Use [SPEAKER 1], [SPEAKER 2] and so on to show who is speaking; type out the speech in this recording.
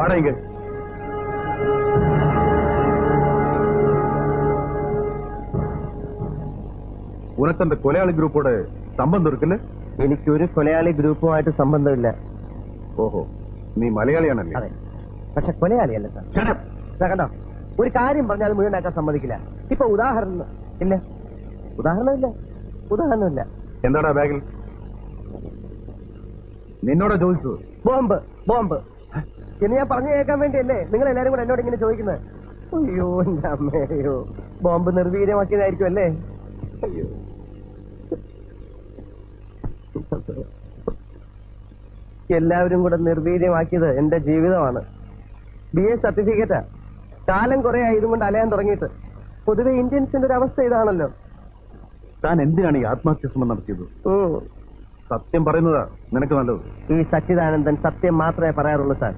[SPEAKER 1] வாடகைங்க. உனக்கு அந்த கொலையாளி குரூப்போட சம்பந்தம் இருக்குல்ல?
[SPEAKER 2] എനിക്കൊരു കൊലയാളി ഗ്രൂപ്പുമായിട്ട് സംബന്ധമില്ല.
[SPEAKER 1] ഓഹോ, നീ മലയാളിയാണല്ലേ?
[SPEAKER 2] അതെ, പക്ഷെ കൊലയാളിയല്ല സാർ. കണ്ടോ, ഒരു കാര്യം പറഞ്ഞാൽ മുഴുവനാക്കാൻ സമ്മതിക്കില്ല. ഇപ്പൊ ഉദാഹരണം ഇല്ല, ഉദാഹരണമില്ല.
[SPEAKER 1] എന്താടാ ബാഗിൽ? നിന്നോടാ ചോദിച്ചത്?
[SPEAKER 2] ബോംബ് എന്ന് ഞാൻ പറഞ്ഞു കേൾക്കാൻ വേണ്ടിയല്ലേ നിങ്ങൾ എല്ലാരും കൂടെ എന്നോട് ഇങ്ങനെ ചോദിക്കുന്നത്? അയ്യോ എന്റെ അമ്മയോ, ബോംബ് നിർവീര്യമാക്കിയതായിരിക്കും അല്ലേ? അയ്യോ, എല്ലാവരും കൂടെ നിർവീര്യമാക്കിയത് എന്റെ ജീവിതമാണ്. BA സർട്ടിഫിക്കറ്റാ. കാലം കുറെ ഇതും കൊണ്ട് അലയാൻ തുടങ്ങിയിട്ട്. പൊതുവെ ഇന്ത്യൻസിന്റെ ഒരു അവസ്ഥ ഇതാണല്ലോ.
[SPEAKER 1] താൻ എന്തിനാണ് ഈ ആത്മഹത്യശ്രമം നടത്തിയത്? സത്യം പറയുന്നതാ നിനക്ക് നല്ലത്.
[SPEAKER 2] ഈ സച്ചിദാനന്ദൻ സത്യം മാത്രമേ പറയാറുള്ളൂ സാർ.